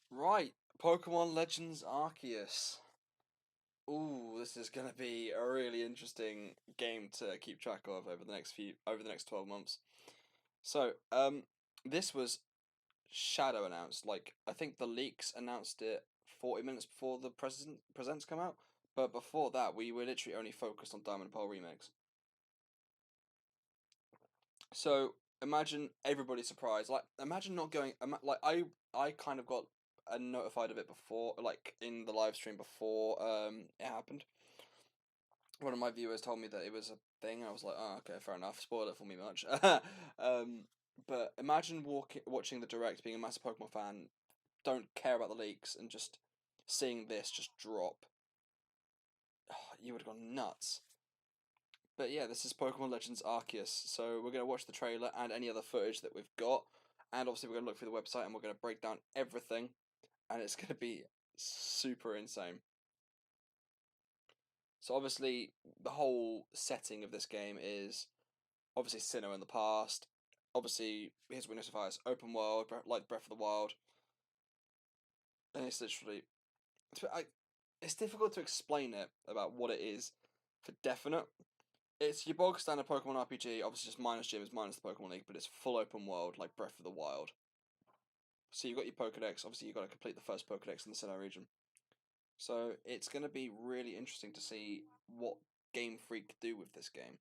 Right, Pokemon Legends Arceus. Ooh, this is gonna be a really interesting game to keep track of over the next 12 months. So, this was shadow announced. Like, I think the leaks announced it 40 minutes before the presents come out. But before that, we were literally only focused on Diamond and Pearl remakes. So imagine everybody surprised. Like, imagine not going. Like, I kind of got notified of it before, like in the live stream before it happened. One of my viewers told me that it was a thing. I was like, oh, okay, fair enough. Spoil it for me much. um, but imagine watching the direct, being a massive Pokemon fan, don't care about the leaks, and just seeing this just drop. You would have gone nuts. But yeah, this is Pokemon Legends Arceus. So we're going to watch the trailer and any other footage that we've got. And obviously, we're going to look through the website and we're going to break down everything. And it's going to be super insane. So, obviously, the whole setting of this game is obviously Sinnoh in the past. Obviously, here's Windows Fires, open world, like Breath of the Wild. And it's literally. It's difficult to explain it about what it is for definite. It's your bog standard Pokemon RPG, obviously just minus gyms, minus the Pokemon League, but it's full open world like Breath of the Wild. So you've got your Pokedex, obviously you've got to complete the first Pokedex in the Sinnoh region. So it's going to be really interesting to see what Game Freak do with this game.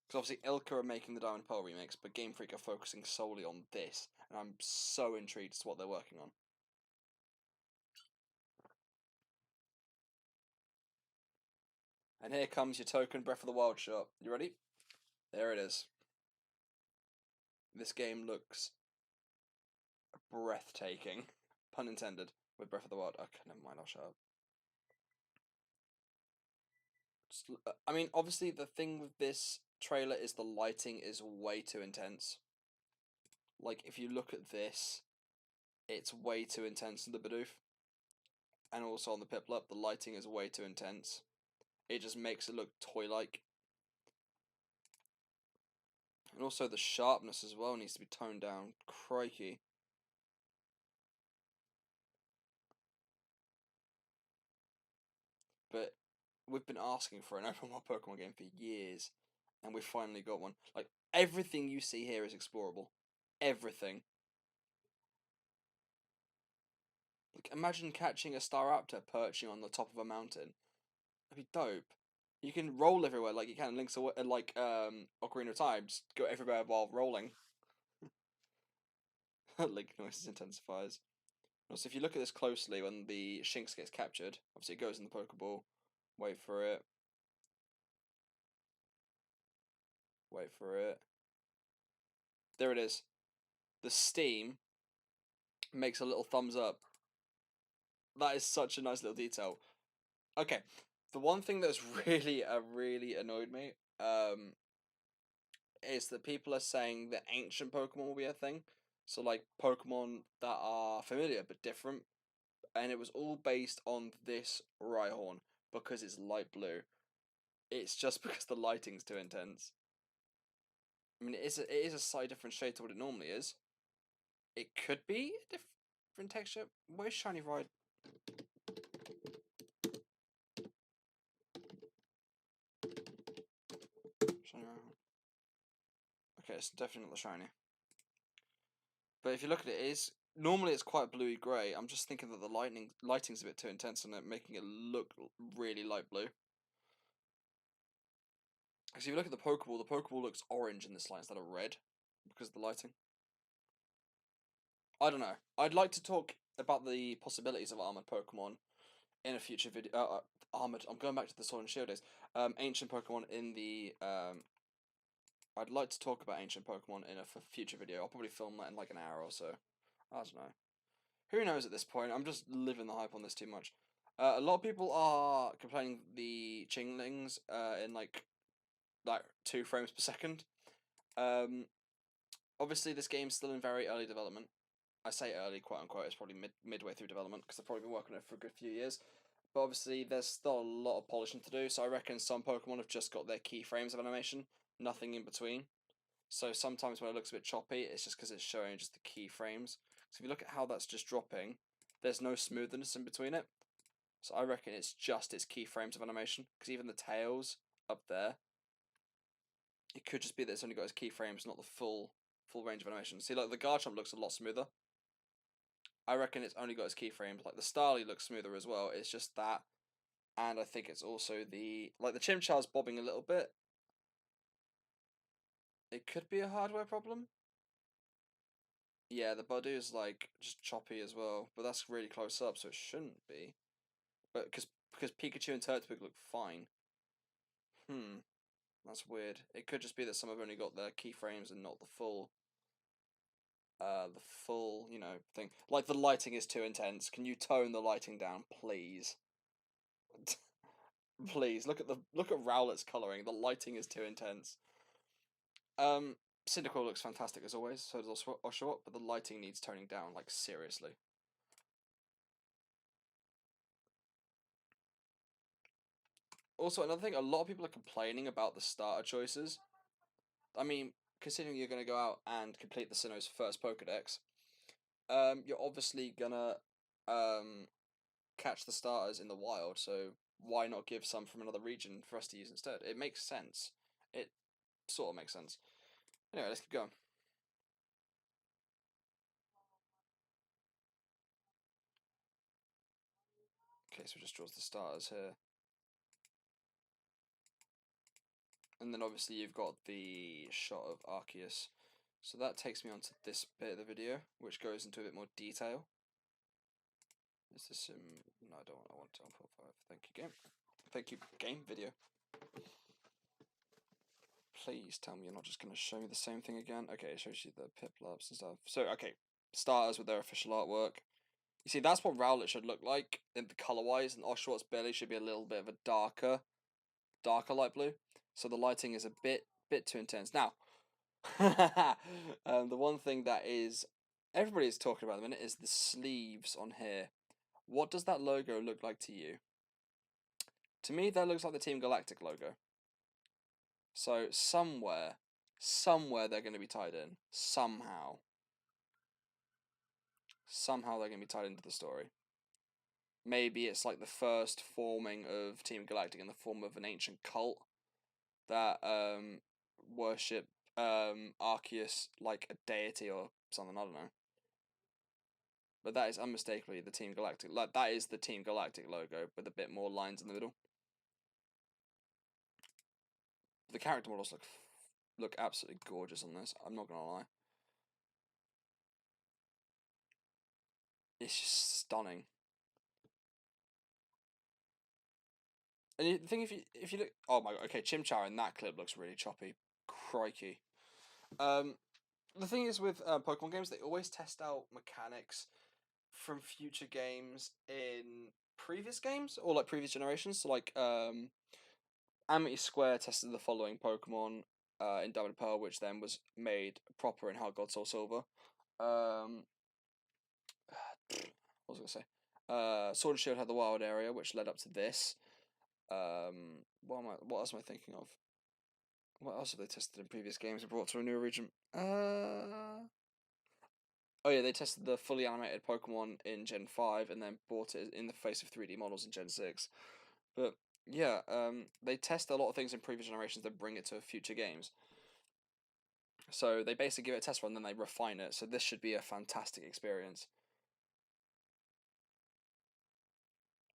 Because obviously Ilka are making the Diamond Pearl remakes, but Game Freak are focusing solely on this, and I'm so intrigued as to what they're working on. And here comes your token Breath of the Wild shot. You ready? There it is. This game looks breathtaking. Pun intended with Breath of the Wild. Okay, never mind, I'll shut up. I mean, obviously, the thing with this trailer is the lighting is way too intense. Like, if you look at this, it's way too intense in the Bidoof. And also on the Piplup, the lighting is way too intense. It just makes it look toy-like. And also the sharpness as well needs to be toned down. Crikey. But we've been asking for an open world Pokemon game for years, and we finally got one. Like, everything you see here is explorable. Everything. Like, imagine catching a Staraptor perching on the top of a mountain. That'd be dope. You can roll everywhere like you can in Link's like Ocarina of Time. Just go everywhere while rolling. Link noises intensifies. Also, if you look at this closely, when the Shinx gets captured, obviously it goes in the Pokeball. Wait for it. Wait for it. There it is. The steam makes a little thumbs up. That is such a nice little detail. Okay, the one thing that's really annoyed me is that people are saying that ancient Pokemon will be a thing. So like Pokemon that are familiar but different, and it was all based on this Rhyhorn because it's light blue. It's just because the lighting's too intense. I mean, it is a slightly different shade to what it normally is. It could be a different texture. Where's Shiny Ride? Shiny Rhyhorn. Okay, it's definitely not the shiny. But if you look at it, it's normally it's quite bluey grey. I'm just thinking that the lighting's a bit too intense on it, making it look really light blue. Because if you look at the Pokeball looks orange in this light instead of red because of the lighting. I don't know. I'd like to talk about the possibilities of armored Pokemon in a future video. Armored. I'm going back to the Sword and Shield days. Ancient Pokemon in the. I'd like to talk about ancient Pokemon in a future video. I'll probably film that in like an hour or so. I don't know. Who knows at this point? I'm just living the hype on this too much. A lot of people are complaining the Chinglings in like 2 frames per second. Um, Obviously this game's still in very early development. I say early, quote unquote. It's probably midway through development because I've probably been working on it for a good few years. But obviously there's still a lot of polishing to do. So I reckon some Pokemon have just got their keyframes of animation, nothing in between. So sometimes when it looks a bit choppy, it's just because it's showing just the keyframes. So if you look at how that's just dropping, there's no smoothness in between it. So I reckon it's just its keyframes of animation, because even the tails up there, it could just be that it's only got its keyframes, not the full range of animation. See, like the Garchomp looks a lot smoother. I reckon it's only got its keyframes. Like the Starly looks smoother as well. It's just that, and I think it's also the Chimchar's bobbing a little bit. It could be a hardware problem. Yeah, the Budee's like just choppy as well, but that's really close up, so it shouldn't be. But because Pikachu and Turtwig look fine. That's weird. It could just be that some have only got their keyframes and not the full, thing. Like the lighting is too intense. Can you tone the lighting down, please? Please look at Rowlet's coloring. The lighting is too intense. Cyndaquil looks fantastic as always. So does Oshawott, but the lighting needs toning down. Like seriously. Also, another thing, a lot of people are complaining about the starter choices. I mean, considering you're going to go out and complete the Sinnoh's first Pokedex, you're obviously gonna catch the starters in the wild, so why not give some from another region for us to use instead? It makes sense. It sort of makes sense. Anyway, let's keep going. Okay, so it just draws the starters here. And then obviously you've got the shot of Arceus. So that takes me on to this bit of the video, which goes into a bit more detail. Is this no, I don't want, I want to unput 5. Thank you, game. Thank you, game video. Please tell me you're not just going to show me the same thing again. Okay, it shows you the Piplups and stuff. So, okay, starters with their official artwork. You see, that's what Rowlet should look like in the color-wise, and Oshawott's belly should be a little bit of a darker light blue. So the lighting is a bit too intense. Now, the one thing that is everybody's talking about at the minute is the sleeves on here. What does that logo look like to you? To me, that looks like the Team Galactic logo. So somewhere they're going to be tied in. Somehow they're going to be tied into the story. Maybe it's like the first forming of Team Galactic in the form of an ancient cult that worship Arceus like a deity or something. I don't know. But that is unmistakably the Team Galactic. Like that is the Team Galactic logo with a bit more lines in the middle. The character models look absolutely gorgeous on this. I'm not gonna lie. It's just stunning. And the thing, if you look, oh my god, okay, Chimchar in that clip looks really choppy. Crikey. The thing is with Pokemon games, they always test out mechanics from future games in previous games or like previous generations. So like Amity Square tested the following Pokemon in Diamond and Pearl, which then was made proper in Heart Gold Soul Silver. What was I gonna say? Sword and Shield had the wild area, which led up to this. What else am I thinking of? What else have they tested in previous games and brought to a new region? Oh yeah, they tested the fully animated Pokemon in Gen 5 and then brought it in the face of 3D models in Gen 6. But yeah, they test a lot of things in previous generations that bring it to future games. So they basically give it a test run, then they refine it. So this should be a fantastic experience.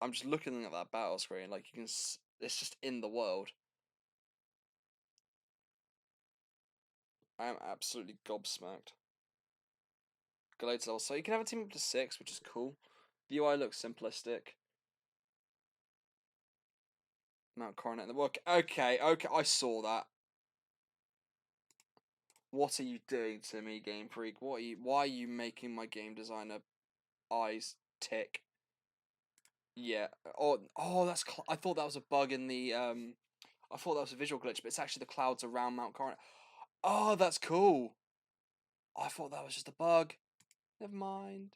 I'm just looking at that battle screen, like you can, it's just in the world. I am absolutely gobsmacked. Galate's level, so you can have a team up to 6, which is cool. The UI looks simplistic. Mount Coronet in the book. Okay, I saw that. What are you doing to me, Game Freak? Why are you making my game designer eyes tick? Yeah. Oh, I thought that was a bug in the I thought that was a visual glitch, but it's actually the clouds around Mount Coronet. Oh, that's cool. I thought that was just a bug. Never mind.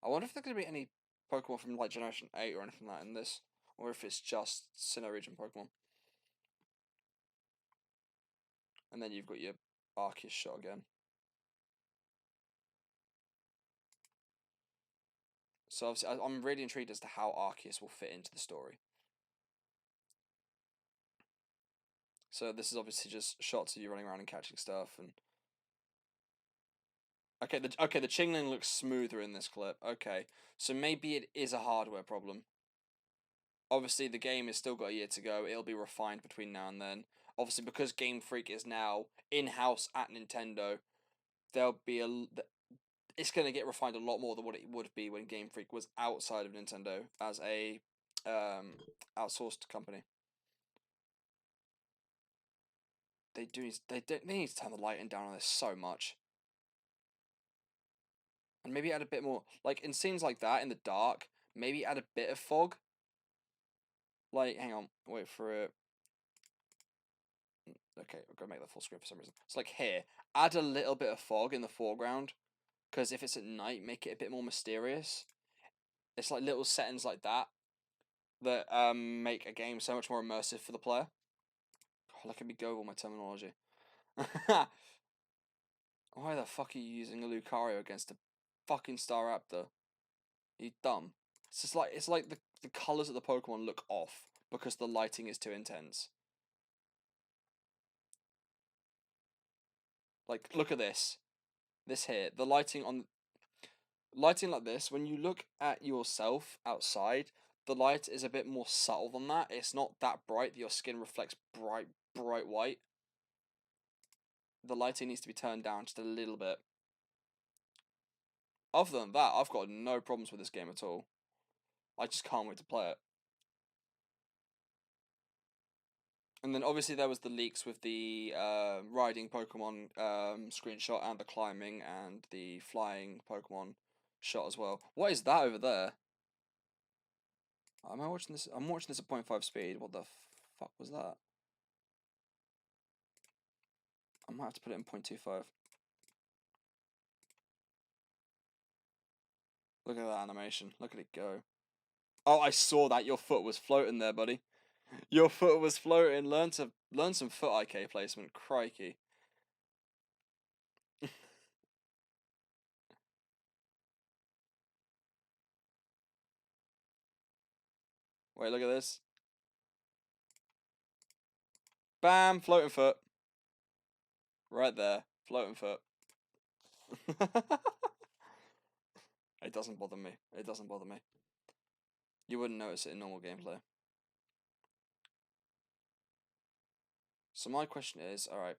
I wonder if there's gonna be any Pokemon from like Generation 8 or anything like that in this, or if it's just Sinnoh region Pokemon. And then you've got your Arceus shot again. So obviously, I'm really intrigued as to how Arceus will fit into the story. So this is obviously just shots of you running around and catching stuff, and okay, the Chingling looks smoother in this clip. Okay, so maybe it is a hardware problem. Obviously, the game has still got a year to go. It'll be refined between now and then. Obviously, because Game Freak is now in-house at Nintendo, there'll be it's going to get refined a lot more than what it would be when Game Freak was outside of Nintendo as a outsourced company. They need to turn the lighting down on this so much. And maybe add a bit more, like, in scenes like that, in the dark, maybe add a bit of fog. Like, hang on, wait for it. Okay, I've got to make that full screen for some reason. It's like here, add a little bit of fog in the foreground, because if it's at night, make it a bit more mysterious. It's like little settings like that make a game so much more immersive for the player. Oh, look at me go with all my terminology. Why the fuck are you using a Lucario against a fucking Staraptor? Are you dumb? It's like the colours of the Pokemon look off because the lighting is too intense. Like, look at this. This here. The lighting like this, when you look at yourself outside, the light is a bit more subtle than that. It's not that bright that your skin reflects bright white. The lighting needs to be turned down just a little bit. Other than that, I've got no problems with this game at all. I just can't wait to play it. And then obviously there was the leaks with the riding Pokemon screenshot and the climbing and the flying Pokemon shot as well. What is that over there? Am I watching this? I'm watching this at 0.5 speed. What the fuck was that? I might have to put it in 0.25. Look at that animation. Look at it go. Oh, I saw that. Your foot was floating there, buddy. Your foot was floating. Learn some foot IK placement. Crikey. Wait, look at this. Bam, floating foot. Right there. Floating foot. It doesn't bother me. It doesn't bother me. You wouldn't notice it in normal gameplay. So my question is, alright,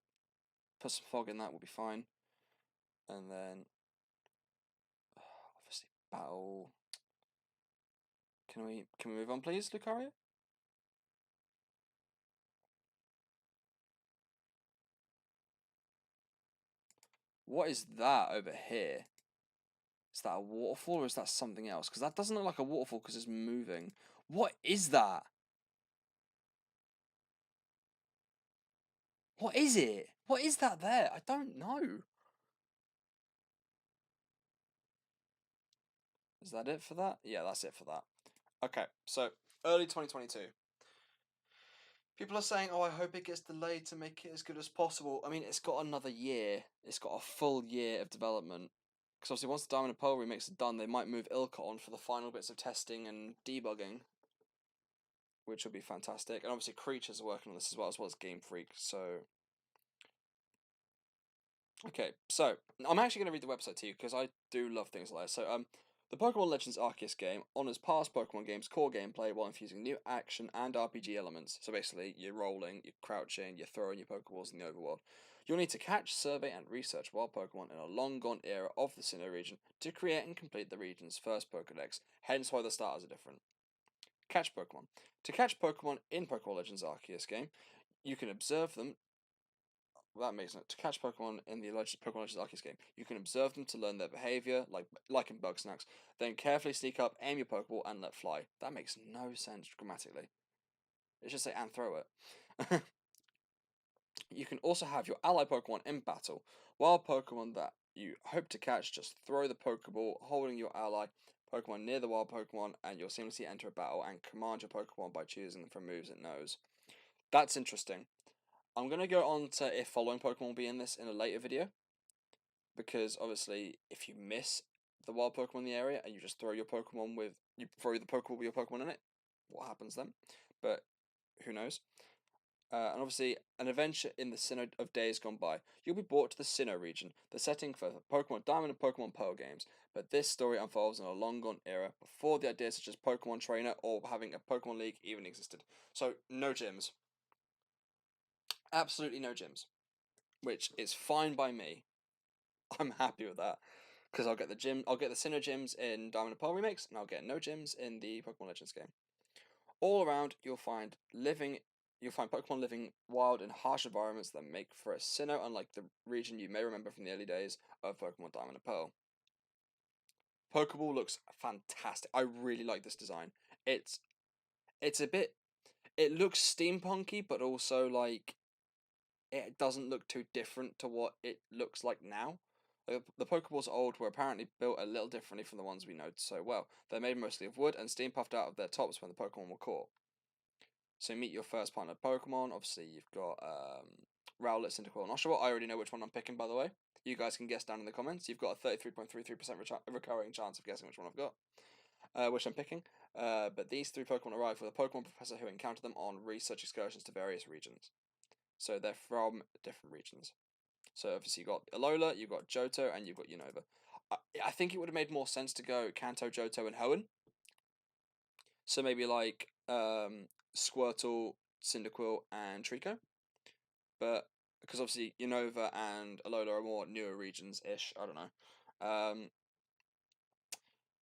put some fog in that will be fine. And then obviously battle. Can we move on please, Lucario? What is that over here? Is that a waterfall or is that something else? Because that doesn't look like a waterfall because it's moving. What is that? What is it? What is that there? I don't know. Is that it for that? Yeah, that's it for that. Okay, so early 2022. People are saying, oh, I hope it gets delayed to make it as good as possible. I mean, it's got another year. It's got a full year of development. Because obviously once the Diamond and Pearl remakes are done, they might move Ilka on for the final bits of testing and debugging, which will be fantastic. And obviously Creatures are working on this as well as Game Freak, so... Okay, so, I'm actually going to read the website to you, because I do love things like that. So, the Pokemon Legends Arceus game honours past Pokemon games' core gameplay while infusing new action and RPG elements. So basically, you're rolling, you're crouching, you're throwing your Pokeballs in the overworld. You'll need to catch, survey, and research wild Pokemon in a long-gone era of the Sinnoh region to create and complete the region's first Pokedex, hence why the starters are different. Catch Pokemon. To catch Pokemon in Pokemon Legends Arceus game, you can observe them. Well, that makes sense. To catch Pokemon in the Pokemon Legends Arceus game, you can observe them to learn their behavior, like in Bugsnax, then carefully sneak up, aim your Pokeball, and let fly. That makes no sense grammatically. It should say and throw it. You can also have your ally Pokemon in battle. Wild Pokemon that you hope to catch, just throw the Pokeball, holding your ally Pokemon near the wild Pokemon, and you'll seamlessly enter a battle and command your Pokemon by choosing them from moves it knows. That's interesting. I'm going to go on to if following Pokemon will be in this in a later video, because obviously if you miss the wild Pokemon in the area and you just throw the Pokeball with your Pokemon in it, what happens then? But who knows? And obviously, an adventure in the Sinnoh of days gone by. You'll be brought to the Sinnoh region, the setting for Pokemon Diamond and Pokemon Pearl games. But this story unfolds in a long gone era before the ideas such as Pokemon Trainer or having a Pokemon League even existed. So, no gyms. Absolutely no gyms. Which is fine by me. I'm happy with that. Because I'll get the Sinnoh gyms in Diamond and Pearl remakes, and I'll get no gyms in the Pokemon Legends game. All around, you'll find Pokemon living wild in harsh environments that make for a Sinnoh unlike the region you may remember from the early days of Pokemon Diamond and Pearl. Pokeball looks fantastic. I really like this design. It's a bit. It looks steampunky, but also like it doesn't look too different to what it looks like now. The Pokeballs old were apparently built a little differently from the ones we know so well. They're made mostly of wood and steam puffed out of their tops when the Pokemon were caught. So meet your first partner Pokemon. Obviously, you've got Rowlet, Cyndaquil, and Oshawott. I already know which one I'm picking, by the way. You guys can guess down in the comments. You've got a 33.33% recurring chance of guessing which one I've got, which I'm picking. But these three Pokemon arrive with a Pokemon professor who encountered them on research excursions to various regions. So they're from different regions. So obviously you've got Alola, you've got Johto, and you've got Unova. I think it would have made more sense to go Kanto, Johto, and Hoenn. So maybe like Squirtle, Cyndaquil, and Trico. But because obviously Unova and Alola are more newer regions ish. I don't know.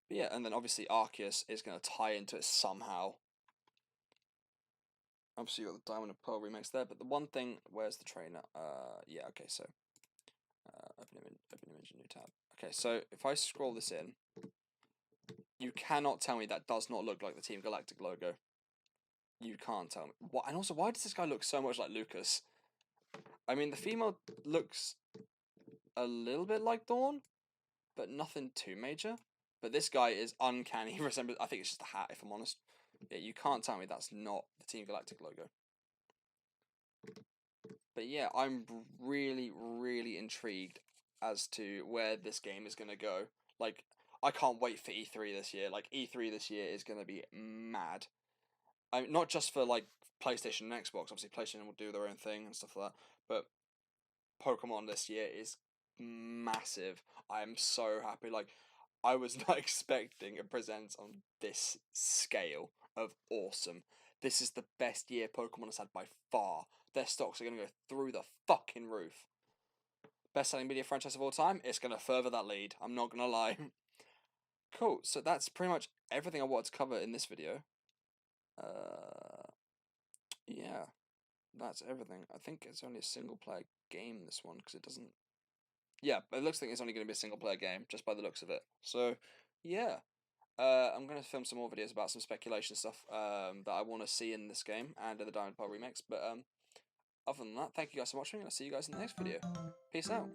But yeah, and then obviously Arceus is going to tie into it somehow. Obviously, you got the Diamond and Pearl remakes there, but the one thing, where's the trainer? Yeah, okay, so open image, new tab. Okay, so if I scroll this in, you cannot tell me that does not look like the Team Galactic logo. You can't tell me. What? And also, why does this guy look so much like Lucas? I mean, the female looks a little bit like Dawn, but nothing too major. But this guy is uncanny. Resembles. I think it's just a hat, if I'm honest. Yeah, you can't tell me that's not the Team Galactic logo. But yeah, I'm really, really intrigued as to where this game is going to go. Like, I can't wait for E3 this year. Like, E3 this year is going to be mad. I mean, not just for, like, PlayStation and Xbox. Obviously, PlayStation will do their own thing and stuff like that. But Pokemon this year is massive. I am so happy. Like, I was not expecting a presence on this scale of awesome. This is the best year Pokemon has had by far. Their stocks are going to go through the fucking roof. Best selling media franchise of all time? It's going to further that lead. I'm not going to lie. Cool, so that's pretty much everything I wanted to cover in this video. Yeah, that's everything. I think it's only a single player game, this one, because it doesn't. Yeah, it looks like it's only going to be a single player game, just by the looks of it. So, yeah. I'm going to film some more videos about some speculation stuff that I want to see in this game and in the Diamond Pearl remakes. But other than that, thank you guys for watching, and I'll see you guys in the next video. Peace out.